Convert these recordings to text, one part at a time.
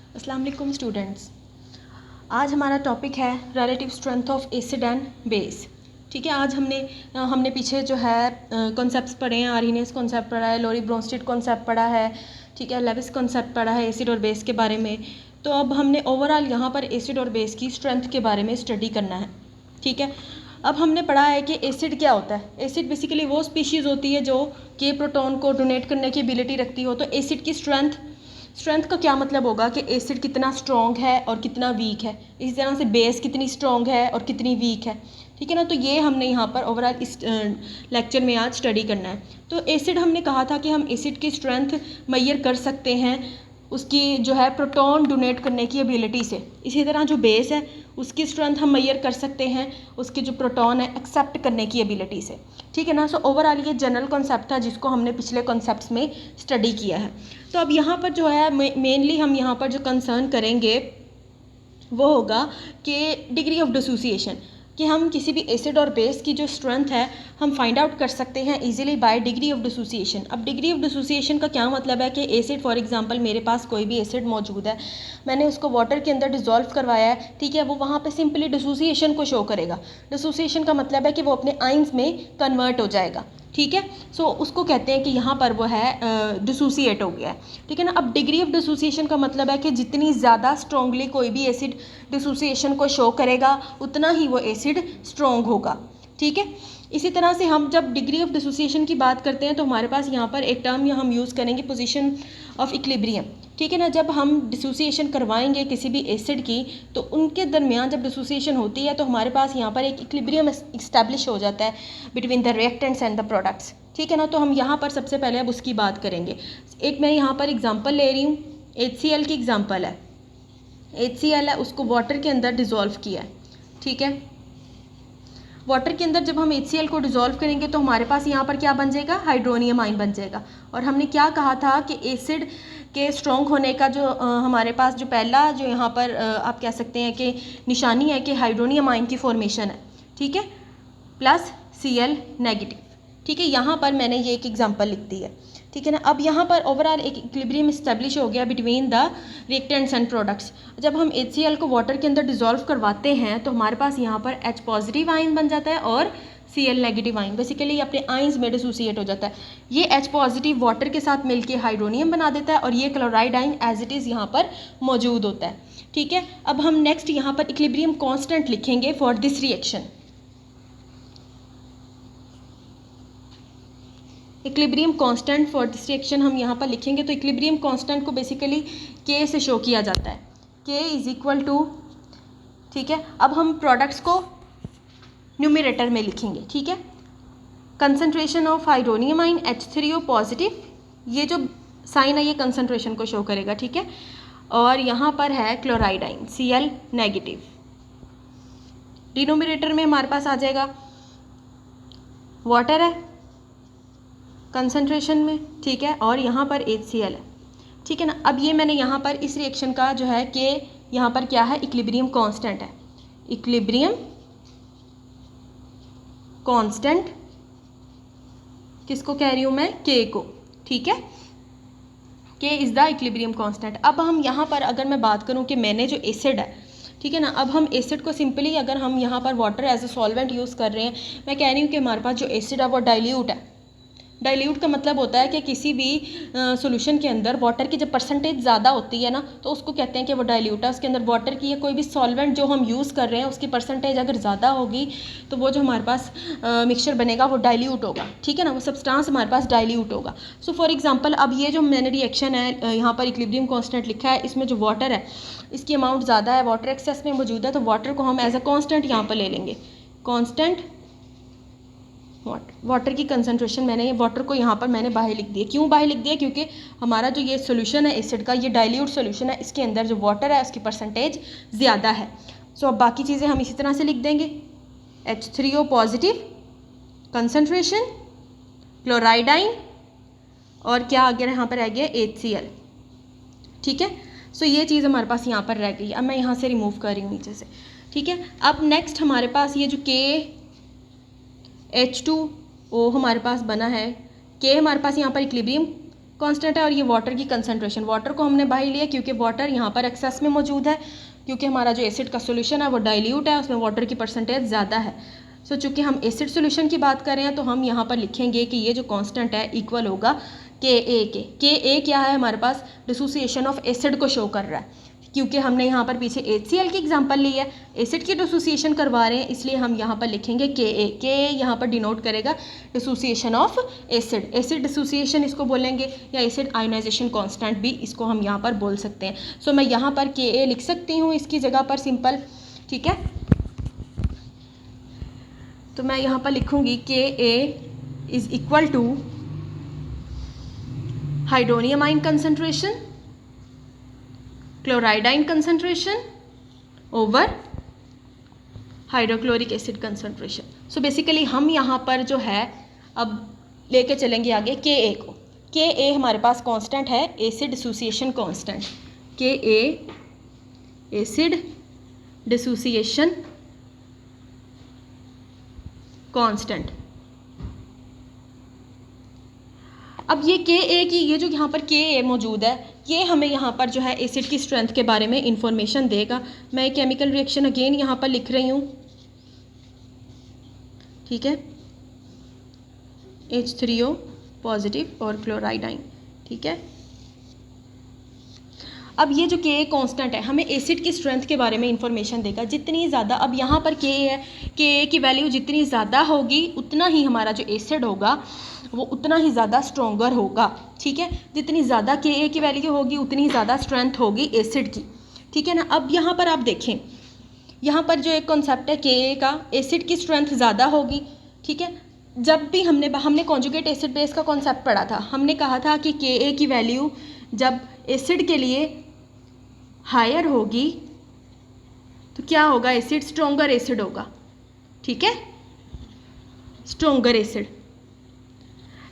अस्सलाम वालेकुम स्टूडेंट्स। आज हमारा टॉपिक है relative strength of acid and base. ठीक है, आज हमने पीछे जो है कॉन्सेप्ट्स पढ़े हैं। आर्हीनियस कॉन्सेप्ट पढ़ा है, लोरी ब्रोंस्टेड कॉन्सेप्ट पढ़ा है, ठीक है, लेविस कॉन्सेप्ट पढ़ा है एसिड और बेस के बारे में। तो अब हमने ओवरऑल यहाँ पर एसिड और बेस की स्ट्रेंथ के बारे में स्टडी करना है। ठीक है, अब हमने पढ़ा है कि एसिड क्या होता है। एसिड बेसिकली वो स्पीशीज़ होती है जो कि प्रोटॉन को डोनेट करने की एबिलिटी रखती हो। तो एसिड की स्ट्रेंथ का क्या मतलब होगा कि एसिड कितना स्ट्रॉन्ग है और कितना वीक है। इसी तरह से बेस कितनी स्ट्रॉन्ग है और कितनी वीक है। ठीक है ना, तो ये हमने यहाँ पर ओवरऑल इस लेक्चर में आज स्टडी करना है। तो एसिड हमने कहा था कि हम एसिड की स्ट्रेंथ मेजर कर सकते हैं उसकी जो है प्रोटॉन डोनेट करने की एबिलिटी से। इसी तरह जो बेस है उसकी स्ट्रेंथ हम मेजर कर सकते हैं उसकी जो प्रोटॉन है एक्सेप्ट करने की एबिलिटी से। ठीक है ना, सो ओवरऑल ये जनरल कॉन्सेप्ट था जिसको हमने पिछले कॉन्सेप्ट्स में स्टडी किया है। तो अब यहाँ पर जो है मेनली हम यहाँ पर जो कंसर्न करेंगे वो होगा कि डिग्री ऑफ डिसोसिएशन, कि हम किसी भी एसिड और बेस की जो स्ट्रेंथ है हम फाइंड आउट कर सकते हैं easily bye degree of dissociation. अब डिग्री ऑफ डिसोसिएशन का क्या मतलब है कि एसिड फॉर एग्जांपल मेरे पास कोई भी एसिड मौजूद है, मैंने उसको वाटर के अंदर डिसॉल्व करवाया है, ठीक है, वो वहाँ पे सिंपली डिसोसिएशन को शो करेगा। डिसोसिएशन का मतलब है कि वो अपने आइंस में कन्वर्ट हो जाएगा। ठीक है, सो उसको कहते हैं कि यहाँ पर वो है डिसोसिएट हो गया है। ठीक है ना, अब डिग्री ऑफ डिसोसिएशन का मतलब है कि जितनी ज़्यादा स्ट्रॉन्गली कोई भी एसिड डिसोसिएशन को शो करेगा उतना ही वो एसिड स्ट्रॉन्ग होगा। ठीक है, इसी तरह से हम जब डिग्री ऑफ डिसोसिएशन की बात करते हैं तो हमारे पास यहाँ पर एक टर्म हम यूज़ करेंगे पोजीशन ऑफ इक्विलिब्रियम। ठीक है ना, जब हम डिसोसिएशन करवाएंगे किसी भी एसिड की तो उनके दरमियान जब डिसोसिएशन होती है तो हमारे पास यहाँ पर एक इक्विलिब्रियम इस्टेब्लिश हो जाता है between the reactants and the products. ठीक है ना, तो हम यहाँ पर सबसे पहले अब उसकी बात करेंगे। एक मैं यहाँ पर एग्जाम्पल ले रही हूँ, HCl की एग्जाम्पल है। HCl है, उसको वाटर के अंदर डिज़ोल्व किया है। ठीक है, वाटर के अंदर जब हम HCl को डिज़ोल्व करेंगे तो हमारे पास यहाँ पर क्या बन जाएगा, हाइड्रोनियम आयन बन जाएगा। और हमने क्या कहा था कि एसिड के स्ट्रॉन्ग होने का जो हमारे पास जो पहला जो यहाँ पर आप कह सकते हैं कि निशानी है कि हाइड्रोनियम आयन की फॉर्मेशन है। ठीक है, प्लस Cl नेगेटिव। ठीक है, यहाँ पर मैंने ये एक एग्जांपल लिख दी है। ठीक है ना, अब यहाँ पर ओवरऑल एक इक्विलिब्रियम इस्टेब्लिश हो गया between the reactants and products. जब हम HCl को वाटर के अंदर डिज़ोल्व करवाते हैं तो हमारे पास यहाँ पर H पॉजिटिव आयन बन जाता है और Cl नेगेटिव आयन बेसिकली अपने आयंस में डिसोसिएट हो जाता है। ये H पॉजिटिव वाटर के साथ मिलकर हाइड्रोनियम बना देता है और ये chloride ion as it is यहाँ पर मौजूद होता है। ठीक है, अब हम नेक्स्ट यहाँ पर इक्विलिब्रियम कांस्टेंट लिखेंगे for this reaction. Equilibrium constant for this reaction हम यहाँ पर लिखेंगे। तो इक्विलिब्रियम कांस्टेंट को बेसिकली K से शो किया जाता है, K इज इक्वल टू, ठीक है, अब हम प्रोडक्ट्स को न्यूमरेटर में लिखेंगे। ठीक है, कंसंट्रेशन ऑफ हाइड्रोनियम आइन H3O पॉजिटिव, ये जो साइन है ये कंसंट्रेशन को शो करेगा। ठीक है, और यहाँ पर है क्लोराइड आइन Cl नेगेटिव। डिनोमिनेटर में हमारे पास आ जाएगा वाटर है कंसंट्रेशन में, ठीक है, और यहाँ पर HCl है। ठीक है ना, अब ये मैंने यहाँ पर इस रिएक्शन का जो है कि यहाँ पर क्या है, इक्विलिब्रियम कांस्टेंट है। इक्विलिब्रियम कांस्टेंट किसको कह रही हूँ मैं, K को। ठीक है, K is the equilibrium constant. अब हम यहाँ पर अगर मैं बात करूँ कि मैंने जो एसिड है, ठीक है ना, अब हम एसिड को सिंपली अगर हम यहाँ पर water as a solvent use कर रहे हैं, मैं कह रही हूँ कि हमारे पास जो एसिड है वो डाइल्यूट है। डाइल्यूट का मतलब होता है कि किसी भी सॉल्यूशन के अंदर वाटर की जब परसेंटेज ज़्यादा होती है ना तो उसको कहते हैं कि वो डाइल्यूट है। उसके अंदर वाटर की या कोई भी सॉल्वेंट जो हम यूज़ कर रहे हैं उसकी परसेंटेज अगर ज़्यादा होगी तो वो जो हमारे पास मिक्सचर बनेगा वो डाइल्यूट होगा। ठीक है ना, वो सब्सटेंस हमारे पास डाइल्यूट होगा। सो फॉर एग्जांपल अब ये जो मैंने रिएक्शन है यहाँ पर इक्विलिब्रियम कांस्टेंट लिखा है, इसमें जो वाटर है इसकी अमाउंट ज़्यादा है, वाटर एक्सेस में मौजूद है, तो वाटर को हम एज अ कांस्टेंट यहाँ पर ले लेंगे। कांस्टेंट वाटर की कंसंट्रेशन, मैंने ये वाटर को यहाँ पर मैंने बाहर लिख दिया। क्यों बाहर लिख दिया, क्योंकि हमारा जो ये सोल्यूशन है एसिड का, ये डाइल्यूट सोल्यूशन है, इसके अंदर जो वाटर है उसकी परसेंटेज ज़्यादा है। सो अब बाकी चीज़ें हम इसी तरह से लिख देंगे। H3O पॉजिटिव कंसंट्रेशन, क्लोराइड आइन, और क्या आ गया यहाँ पर रह गया HCl। ठीक है, सो ये चीज़ हमारे पास यहाँ पर रह गई। अब मैं यहाँ से रिमूव कर रही हूँ नीचे से। ठीक है, अब नेक्स्ट हमारे पास ये जो H2O हमारे पास बना है, K हमारे पास यहाँ पर इक्विलिब्रियम कांस्टेंट है, और ये वाटर की कंसंट्रेशन, वाटर को हमने बाहर लिया क्योंकि वाटर यहाँ पर एक्सेस में मौजूद है, क्योंकि हमारा जो एसिड का सोल्यूशन है वो डाइल्यूट है, उसमें वाटर की परसेंटेज ज़्यादा है। सो चूँकि हम एसिड सोल्यूशन की बात कर रहे हैं तो हम यहाँ पर लिखेंगे कि ये जो कांस्टेंट है इक्वल होगा के ए क्या है हमारे पास, डिसोसिएशन ऑफ एसिड को शो कर रहा है, क्योंकि हमने यहाँ पर पीछे HCl की एग्जांपल ली है, एसिड की डिसोसिएशन करवा रहे हैं, इसलिए हम यहाँ पर लिखेंगे के ए यहाँ पर डिनोट करेगा dissociation of acid, acid dissociation इसको बोलेंगे, या एसिड आयोनाइजेशन कांस्टेंट भी इसको हम यहाँ पर बोल सकते हैं। सो मैं यहाँ पर के लिख सकती हूँ इसकी जगह पर सिंपल, ठीक है। तो मैं यहाँ पर लिखूँगी K is equal to hydronium ion concentration, chloride ion concentration over hydrochloric acid concentration. So basically हम यहाँ पर जो है अब लेके चलेंगे आगे के को। के हमारे पास कांस्टेंट है एसिड डिसोसिएशन कांस्टेंट, के एसिड डिसोसिएशन कांस्टेंट। अब ये के की ये जो यहाँ पर के मौजूद है, ये हमें यहाँ पर जो है एसिड की स्ट्रेंथ के बारे में इंफॉर्मेशन देगा। मैं केमिकल रिएक्शन अगेन यहाँ पर लिख रही हूँ, ठीक है, H3O पॉजिटिव और क्लोराइड आयन, ठीक है। अब ये जो के कांस्टेंट है हमें एसिड की स्ट्रेंथ के बारे में इंफॉर्मेशन देगा। जितनी ज़्यादा, अब यहाँ पर के है, के की वैल्यू जितनी ज़्यादा होगी उतना ही हमारा जो एसिड होगा वो उतना ही ज़्यादा स्ट्रॉन्गर होगा, ठीक है। जितनी ज़्यादा के की वैल्यू होगी उतनी ही ज़्यादा स्ट्रेंथ होगी एसिड की, ठीक है ना। अब यहाँ पर आप देखें, यहाँ पर जो एक कॉन्सेप्ट है के का, एसिड की स्ट्रेंथ ज़्यादा होगी, ठीक है। जब भी हमने कॉन्जुगेट एसिड बेस का कॉन्सेप्ट पढ़ा था, हमने कहा था कि के की वैल्यू जब एसिड के लिए हायर होगी तो क्या होगा, एसिड स्ट्रॉन्गर एसिड होगा, ठीक है, stronger acid.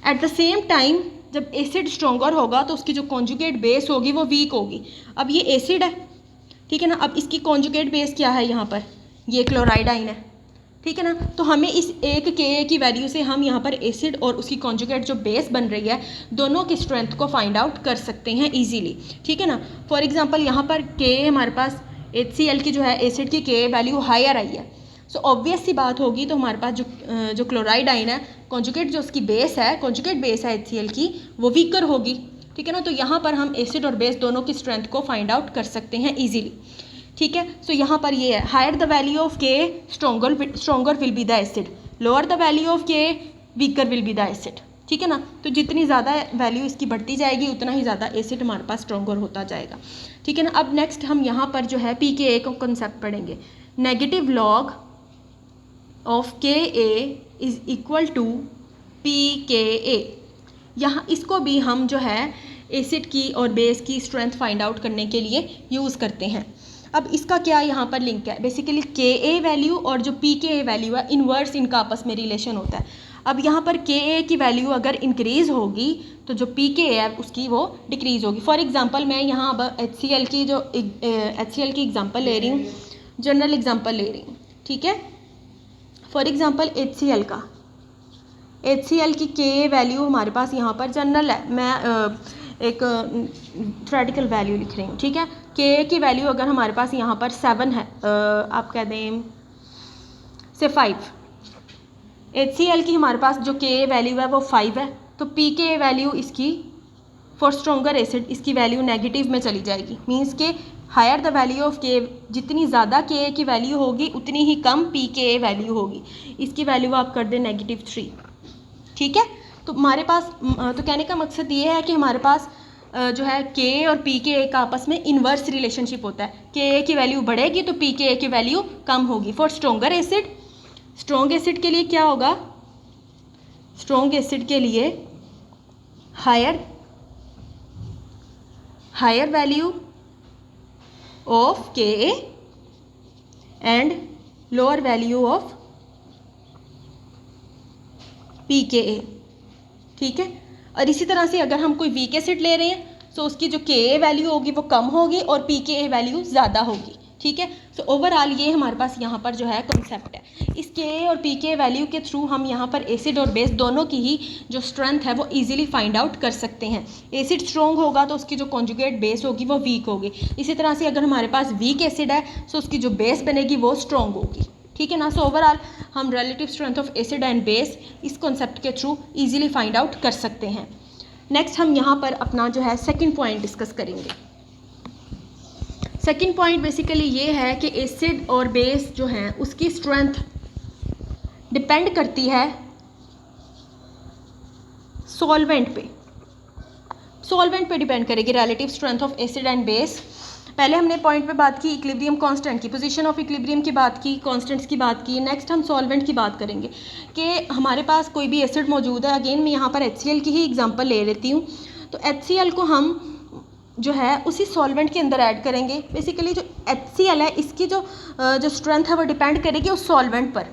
At the same time जब एसिड स्ट्रॉन्गर होगा तो उसकी जो कॉन्जुगेट बेस होगी वो वीक होगी। अब ये एसिड है, ठीक है ना, अब इसकी कॉन्जुगेट बेस क्या है, यहाँ पर ये क्लोराइड आयन है, ठीक है ना। तो हमें इस एक के की वैल्यू से हम यहाँ पर एसिड और उसकी कॉन्जुगेट जो बेस बन रही है दोनों की स्ट्रेंथ को फाइंड आउट कर सकते हैं इजीली, ठीक है ना। फॉर एग्जांपल यहाँ पर के हमारे पास HCl की जो है एसिड की के वैल्यू हायर आई है, सो ऑब्वियस सी बात होगी तो हमारे पास जो क्लोराइड आयन है, कॉन्जुगेट जो उसकी बेस है, कॉन्जुगेट बेस है HCl की, वो वीकर होगी, ठीक है ना। तो यहाँ पर हम एसिड और बेस दोनों की स्ट्रेंथ को फाइंड आउट कर सकते हैं इजीली, ठीक है। सो यहाँ पर ये है, higher the value of K stronger will be the acid, lower the value of K weaker will be the acid, ठीक है ना। तो जितनी ज़्यादा वैल्यू इसकी बढ़ती जाएगी उतना ही ज़्यादा एसिड हमारे पास स्ट्रॉन्गर होता जाएगा, ठीक है ना। अब नेक्स्ट हम यहाँ पर जो है pKa का कंसेप्ट पढ़ेंगे। नेगेटिव लॉग ऑफ के इज इक्वल टू pKa। यहाँ इसको भी हम जो है एसिड की और बेस की स्ट्रेंथ फाइंड आउट करने के लिए यूज़ करते हैं। अब इसका क्या यहाँ पर लिंक है, बेसिकली के वैल्यू और जो pKa वैल्यू है, इनवर्स इनका आपस में रिलेशन होता है। अब यहाँ पर के की वैल्यू अगर इंक्रीज़ होगी तो जो pKa है उसकी वो डिक्रीज़ होगी। फॉर एग्जांपल मैं यहाँ अब HCl की एग्जांपल ले रही हूँ, जनरल एग्जांपल ले रही हूँ, ठीक है। फॉर एग्जांपल HCl की के वैल्यू हमारे पास यहाँ पर जनरल है, मैं एक थ्योरेटिकल वैल्यू लिख रही हूँ, ठीक है। के की वैल्यू अगर हमारे पास यहाँ पर 7 है, आप कह दें से 5, HCl की हमारे पास जो के वैल्यू है वो 5 है, तो pKa वैल्यू इसकी फॉर स्ट्रॉन्गर एसिड इसकी वैल्यू नेगेटिव में चली जाएगी। मींस के हायर द वैल्यू ऑफ के, जितनी ज़्यादा के की वैल्यू होगी उतनी ही कम pKa वैल्यू होगी। इसकी वैल्यू आप कर दें -3, ठीक है। तो हमारे पास तो कहने का मकसद ये है कि हमारे पास जो है के और pKa का आपस में इन्वर्स रिलेशनशिप होता है। के की वैल्यू बढ़ेगी तो pKa की वैल्यू कम होगी। For stronger acid, strong acid के लिए क्या होगा, स्ट्रॉन्ग एसिड के लिए हायर वैल्यू ऑफ के and lower value of pKa, ठीक है। और इसी तरह से अगर हम कोई वीक एसिड ले रहे हैं तो उसकी जो के वैल्यू होगी वो कम होगी और pKa वैल्यू ज़्यादा होगी, ठीक है। सो ओवरऑल ये हमारे पास यहाँ पर जो है कॉन्सेप्ट है। इस के और पी के वैल्यू के थ्रू हम यहाँ पर एसिड और बेस दोनों की ही जो स्ट्रेंथ है वो इजीली फाइंड आउट कर सकते हैं। एसिड स्ट्रॉन्ग होगा तो उसकी जो कॉन्जुगेट बेस होगी वो वीक होगी। इसी तरह से अगर हमारे पास वीक एसिड है तो उसकी जो बेस बनेगी वो स्ट्रॉन्ग होगी, ठीक है ना। सो ओवरऑल हम relative strength of acid and base इस कॉन्सेप्ट के थ्रू ईजिली फाइंड आउट कर सकते हैं। नेक्स्ट हम यहाँ पर अपना जो है सेकंड पॉइंट डिस्कस करेंगे। सेकंड पॉइंट बेसिकली ये है कि एसिड और बेस जो हैं उसकी स्ट्रेंथ डिपेंड करती है सॉल्वेंट पे डिपेंड करेगी relative strength of acid and base. पहले हमने पॉइंट पे बात की इक्विलिब्रियम कांस्टेंट की, पोजीशन ऑफ इक्विलिब्रियम की बात की, कांस्टेंट्स की बात की। नेक्स्ट हम सॉल्वेंट की बात करेंगे कि हमारे पास कोई भी एसिड मौजूद है। अगेन मैं यहाँ पर HCl की ही एग्जांपल ले लेती हूँ। तो HCl को हम जो है उसी सॉल्वेंट के अंदर ऐड करेंगे। बेसिकली जो HCl है इसकी जो स्ट्रेंथ है वो डिपेंड करेगी उस सॉल्वेंट पर,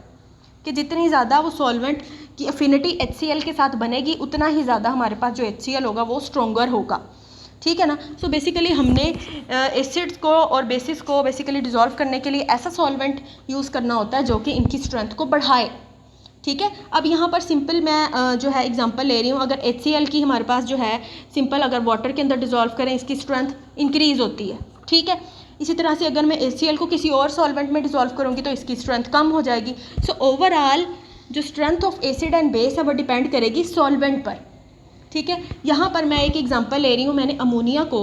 कि जितनी ज़्यादा वो सॉल्वेंट की अफिनिटी HCl के साथ बनेगी उतना ही ज़्यादा हमारे पास जो HCl होगा वो स्ट्रोंगर होगा, ठीक है ना। सो बेसिकली हमने एसिड्स को और बेसिस को बेसिकली डिज़ोल्व करने के लिए ऐसा सॉल्वेंट यूज़ करना होता है जो कि इनकी स्ट्रेंथ को बढ़ाए, ठीक है। अब यहाँ पर सिंपल मैं जो है एग्जांपल ले रही हूँ। अगर HCl की हमारे पास जो है सिंपल अगर वाटर के अंदर डिज़ोल्व करें इसकी स्ट्रेंथ इंक्रीज़ होती है, ठीक है। इसी तरह से अगर मैं HCl को किसी और सॉल्वेंट में डिज़ोल्व करूँगी तो इसकी स्ट्रेंथ कम हो जाएगी। सो ओवरऑल जो strength of acid and base है वो डिपेंड करेगी सॉल्वेंट पर, ठीक है। यहाँ पर मैं एक एग्जांपल ले रही हूँ। मैंने अमोनिया को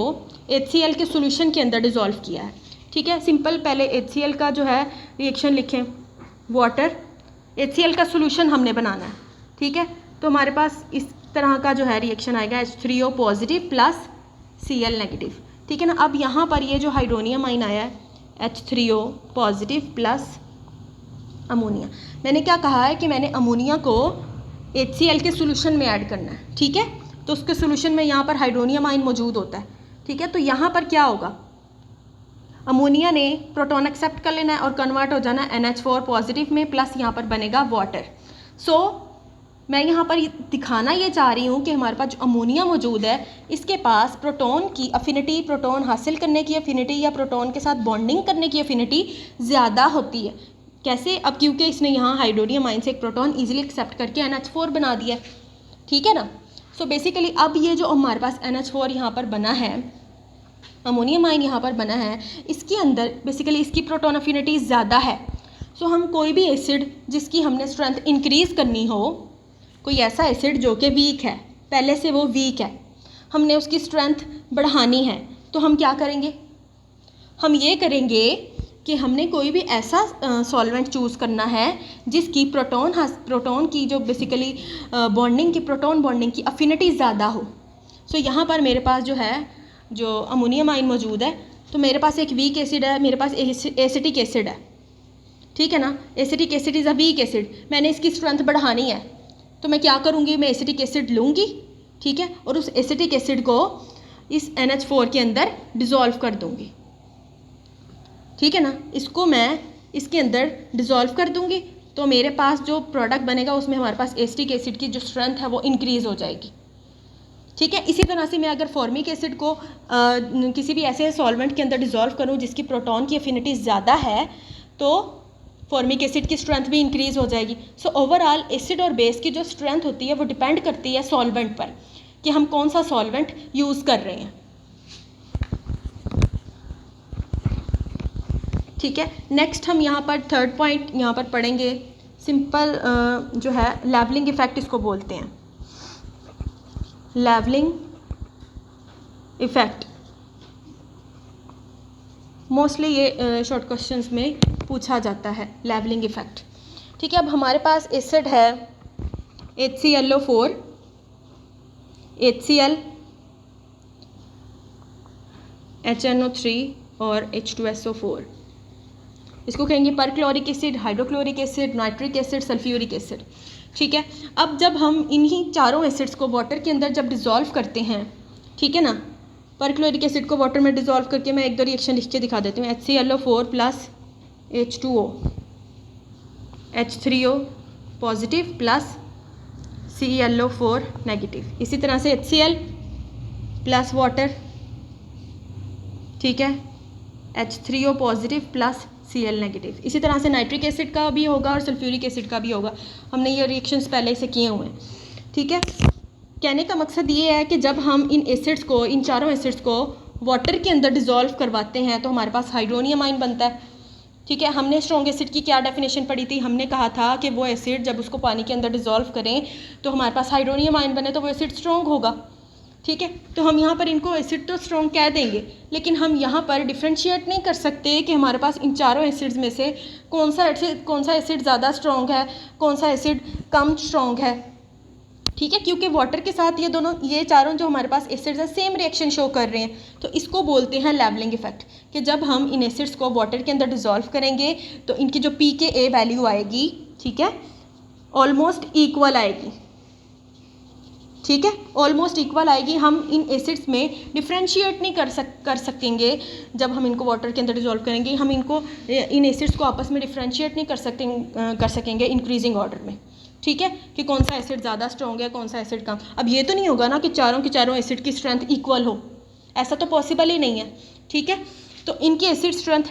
HCl के सॉल्यूशन के अंदर डिज़ोल्व किया है, ठीक है। सिंपल पहले HCl का जो है रिएक्शन लिखें, वाटर HCl का सॉल्यूशन हमने बनाना है, ठीक है। तो हमारे पास इस तरह का जो है रिएक्शन आएगा H3O positive plus Cl negative, ठीक है ना। अब यहाँ पर ये जो हाइड्रोनियम आयन आया है H3O पॉजिटिव प्लस अमोनिया, मैंने क्या कहा है कि मैंने अमोनिया को HCl के सॉल्यूशन में ऐड करना है, ठीक है। तो उसके सॉल्यूशन में यहाँ पर हाइड्रोनियम आयन मौजूद होता है, ठीक है। तो यहाँ पर क्या होगा, अमोनिया ने प्रोटॉन एक्सेप्ट कर लेना है और कन्वर्ट हो जाना है NH4 पॉजिटिव में, प्लस यहाँ पर बनेगा वाटर। सो मैं यहाँ पर दिखाना ये चाह रही हूँ कि हमारे पास जो अमोनिया मौजूद है इसके पास प्रोटॉन की अफिनिटी, प्रोटॉन हासिल करने की अफिनिटी या प्रोटॉन के साथ बॉन्डिंग करने की अफिनिटी ज़्यादा होती है। कैसे? अब क्योंकि इसने यहाँ हाइड्रोनियम आयन से एक प्रोटॉन ईजिली एक्सेप्ट करके NH4 बना दिया, ठीक है ना। सो बेसिकली अब ये जो हमारे पास NH4 यहाँ पर बना है, अमोनियम आयन यहाँ पर बना है, इसके अंदर बेसिकली इसकी प्रोटॉन अफिनिटी ज़्यादा है। सो हम कोई भी एसिड जिसकी हमने स्ट्रेंथ इंक्रीज़ करनी हो, कोई ऐसा एसिड जो कि वीक है, पहले से वो वीक है, हमने उसकी स्ट्रेंथ बढ़ानी है, तो हम क्या करेंगे, हम ये करेंगे कि हमने कोई भी ऐसा सॉल्वेंट चूज़ करना है जिसकी प्रोटॉन की जो बेसिकली बॉन्डिंग की, प्रोटॉन बॉन्डिंग की अफिनिटी ज़्यादा हो। सो यहाँ पर मेरे पास जो है जो अमोनियम आयन मौजूद है, तो मेरे पास एक वीक एसिड है, मेरे पास एसिटिक एसिड है, ठीक है ना। Acetic acid is a weak acid, मैंने इसकी स्ट्रेंथ बढ़ानी है, तो मैं क्या करूँगी, मैं एसिटिक एसिड लूँगी, ठीक है, और उस एसिटिक एसिड को इस NH4 के अंदर डिज़ोल्व कर दूँगी, ठीक है ना। इसको मैं इसके अंदर डिज़ोल्व कर दूँगी तो मेरे पास जो प्रोडक्ट बनेगा उसमें हमारे पास एसिटिक एसिड की जो स्ट्रेंथ है वो इंक्रीज़ हो जाएगी, ठीक है। इसी तरह से मैं अगर फॉर्मिक एसिड को किसी भी ऐसे सॉल्वेंट के अंदर डिज़ोल्व करूँ जिसकी प्रोटॉन की अफिनिटी ज़्यादा है, तो फॉर्मिक एसिड की स्ट्रेंथ भी इंक्रीज़ हो जाएगी। सो ओवरऑल एसिड और बेस की जो स्ट्रेंथ होती है वो डिपेंड करती है सॉल्वेंट पर, कि हम कौन सा सॉल्वेंट यूज़ कर रहे हैं, ठीक है। नेक्स्ट हम यहाँ पर थर्ड पॉइंट यहाँ पर पढ़ेंगे, सिंपल जो है लेवलिंग इफ़ेक्ट इसको बोलते हैं, लेवलिंग इफ़ेक्ट। मोस्टली ये शॉर्ट क्वेश्चंस में पूछा जाता है लेवलिंग इफ़ेक्ट, ठीक है। अब हमारे पास एसिड है HClO4, HCl, HNO3 और H2SO4। इसको कहेंगे perchloric acid, hydrochloric acid, nitric acid, sulphuric acid, ठीक है। अब जब हम इन्हीं चारों एसिड्स को वाटर के अंदर जब डिज़ोल्व करते हैं, ठीक है ना, परक्लोरिक एसिड को वाटर में डिज़ोल्व करके मैं एक दो रिएक्शन लिख के दिखा देती हूँ। HClO4 plus H2O, H3O positive plus ClO4 negative. इसी तरह से HCl प्लस वाटर, ठीक है, H3O positive plus Cl negative. इसी तरह से नाइट्रिक एसिड का भी होगा और सल्फ्यूरिक एसिड का भी होगा। हमने ये रिएक्शंस पहले से किए हुए हैं, ठीक है। कहने का मकसद ये है कि जब हम इन एसिड्स को, इन चारों एसिड्स को वाटर के अंदर डिज़ोल्व करवाते हैं तो हमारे पास हाइड्रोनियम आयन बनता है, ठीक है। हमने स्ट्रॉन्ग एसिड की क्या डेफिनेशन पढ़ी थी? हमने कहा था कि वो एसिड जब उसको पानी के अंदर डिज़ोल्व करें तो हमारे पास हाइड्रोनियम आयन बने तो वो एसिड स्ट्रॉन्ग होगा, ठीक है। तो हम यहाँ पर इनको एसिड तो स्ट्रॉन्ग कह देंगे, लेकिन हम यहाँ पर डिफ्रेंशिएट नहीं कर सकते कि हमारे पास इन चारों एसिड्स में से कौन सा एसिड ज़्यादा स्ट्रॉन्ग है, कौन सा एसिड कम स्ट्रॉन्ग है, ठीक है। क्योंकि वाटर के साथ ये चारों जो हमारे पास एसिड्स हैं सेम रिएक्शन शो कर रहे हैं, तो इसको बोलते हैं लेवलिंग इफेक्ट। कि जब हम इन एसिड्स को वाटर के अंदर डिज़ोल्व करेंगे तो इनकी जो pKa वैल्यू आएगी, ठीक है, ऑलमोस्ट इक्वल आएगी, ठीक है, ऑलमोस्ट इक्वल आएगी। हम इन एसिड्स में डिफ्रेंशिएट नहीं कर सकेंगे जब हम इनको वाटर के अंदर डिज़ोल्व करेंगे। हम इन एसिड्स को आपस में डिफ्रेंशिएट नहीं कर सकेंगे इंक्रीजिंग ऑर्डर में, ठीक है, कि कौन सा एसिड ज़्यादा स्ट्रॉन्ग है, कौन सा एसिड कम। अब ये तो नहीं होगा ना कि चारों के चारों एसिड की स्ट्रेंथ इक्वल हो, ऐसा तो पॉसिबल ही नहीं है, ठीक है। तो इनकी एसिड स्ट्रेंथ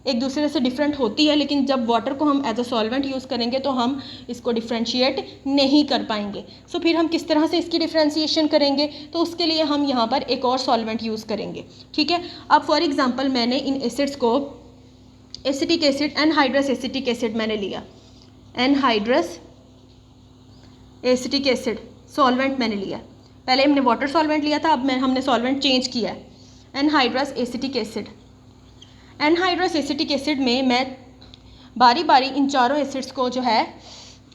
एक दूसरे से डिफरेंट होती है, लेकिन जब वाटर को हम एज अ सॉल्वेंट यूज़ करेंगे तो हम इसको डिफ्रेंशिएट नहीं कर पाएंगे। सो फिर हम किस तरह से इसकी डिफ्रेंशिएशन करेंगे? तो उसके लिए हम यहाँ पर एक और सॉल्वेंट यूज़ करेंगे, ठीक है। अब फॉर एग्जांपल मैंने इन एसिड्स को acetic acid, anhydrous acetic acid मैंने लिया, एनहाइड्रस एसिटिक एसिड सॉल्वेंट मैंने लिया। पहले हमने वाटर सॉल्वेंट लिया था, अब हमने सॉल्वेंट चेंज किया है, anhydrous acetic acid. Anhydrous acetic acid में मैं बारी बारी इन चारों एसिड्स को जो है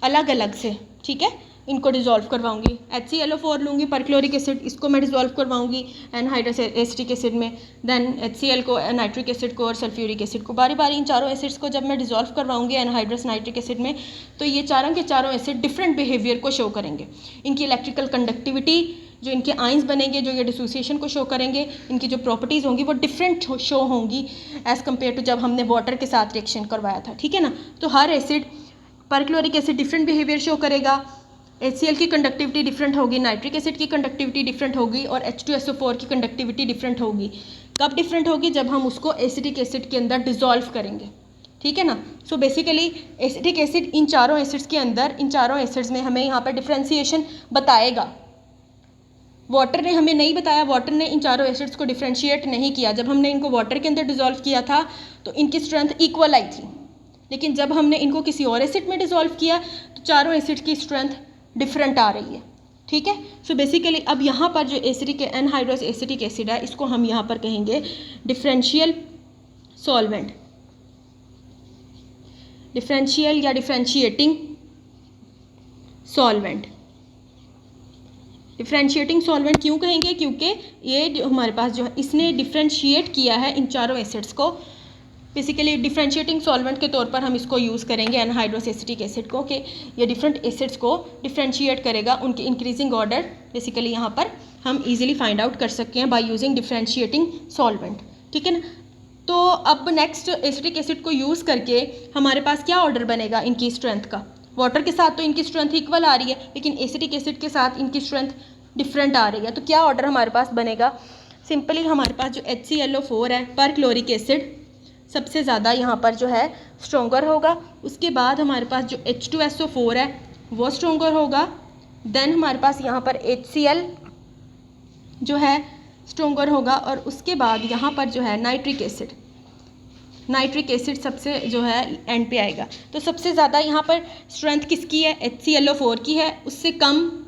अलग अलग से, ठीक है, इनको डिज़ोल्व करवाऊंगी। HClO4 लूँगी, परक्लोरिक एसिड, इसको मैं डिज़ोल्व करवाऊंगी एनहाइड्रस एसिटिक एसिड में। देन HCl को, नाइट्रिक एसिड को और सल्फ्यूरिक एसिड को, बारी बारी इन चारों एसिड्स को जब मैं डिज़ोल्व करवाऊंगी एनहाइड्रस नाइट्रिक एसिड में, तो ये चारों के चारों एसिड डिफरेंट बिहेवियर को शो करेंगे। इनकी इलेक्ट्रिकल कंडक्टिविटी, जो इनके आइंस बनेंगे, जो ये डिसोसिएशन को शो करेंगे, इनकी जो प्रॉपर्टीज़ होंगी वो डिफरेंट शो होंगी एज़ कम्पेयर टू जब हमने वाटर के साथ रिएक्शन करवाया था, ठीक है ना। तो हर acid, perchloric acid different behaviour show करेगा, HCl की कंडक्टिविटी डिफरेंट होगी, नाइट्रिक एसिड की कंडक्टिविटी डिफरेंट होगी और H2SO4 की कंडक्टिविटी डिफरेंट होगी। कब डिफरेंट होगी? जब हम उसको एसिटिक एसिड के अंदर डिज़ोल्व करेंगे, ठीक है ना। So basically acetic acid in चारों एसिड्स के अंदर, इन चारों एसिड्स में हमें यहाँ पर डिफ्रेंशिएशन बताएगा। वाटर ने हमें नहीं बताया, वाटर ने इन चारों एसिड्स को डिफ्रेंशिएट नहीं किया। जब हमने इनको वाटर के अंदर डिज़ोल्व किया था तो इनकी स्ट्रेंथ इक्वल आई थी, लेकिन जब हमने इनको किसी और एसिड में डिज़ोल्व किया तो चारों एसिड की स्ट्रेंथ डिफरेंट आ रही है, ठीक है। सो बेसिकली अब यहाँ पर जो एसिटिक एनहाइड्रस एसिटिक एसिड है, इसको हम यहाँ पर कहेंगे डिफरेंशियल सॉल्वेंट, डिफरेंशियल या डिफरेंशिएटिंग सॉल्वेंट। डिफरेंशिएटिंग सॉल्वेंट क्यों कहेंगे? क्योंकि ये जो हमारे पास जो है, इसने डिफरेंशिएट किया है इन चारों एसिड्स को। बेसिकली डिफरेंशिएटिंग सॉल्वेंट के तौर पर हम इसको यूज़ करेंगे एनहाइड्रस एसिटिक एसिड को, कि ये डिफरेंट एसिड्स को डिफरेंशिएट करेगा, उनके इंक्रीजिंग ऑर्डर बेसिकली यहाँ पर हम इजीली फाइंड आउट कर सकते हैं बाय यूजिंग डिफरेंशिएटिंग सॉल्वेंट, ठीक है ना। तो अब नेक्स्ट एसिटिक एसिड को यूज़ करके हमारे पास क्या ऑर्डर बनेगा इनकी स्ट्रेंथ का? वाटर के साथ तो इनकी स्ट्रेंथ इक्वल आ रही है, लेकिन एसिटिक एसिड के साथ इनकी स्ट्रेंथ डिफरेंट आ रही है। तो क्या ऑर्डर हमारे पास बनेगा? सिंपली हमारे पास जो HClO4 है, परक्लोरिक एसिड सबसे ज़्यादा यहाँ पर जो है स्ट्रोंगर होगा। उसके बाद हमारे पास जो H2SO4 है वो स्ट्रोंगर होगा। देन हमारे पास यहाँ पर HCl जो है स्ट्रोंगर होगा, और उसके बाद यहाँ पर जो है नाइट्रिक एसिड सबसे जो है एंड पे आएगा। तो सबसे ज़्यादा यहाँ पर स्ट्रेंथ किसकी है? HClO4 की है, उससे कम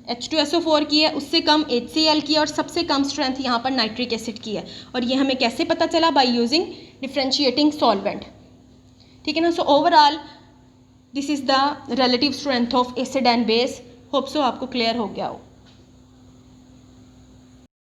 H2SO4 की है, उससे कम HCl की है, और सबसे कम स्ट्रेंथ यहाँ पर नाइट्रिक एसिड की है। और ये हमें कैसे पता चला? बाय यूजिंग डिफरेंशिएटिंग सॉल्वेंट, ठीक है ना। So overall this is the relative strength of acid and base. Hope so आपको क्लियर हो गया हो।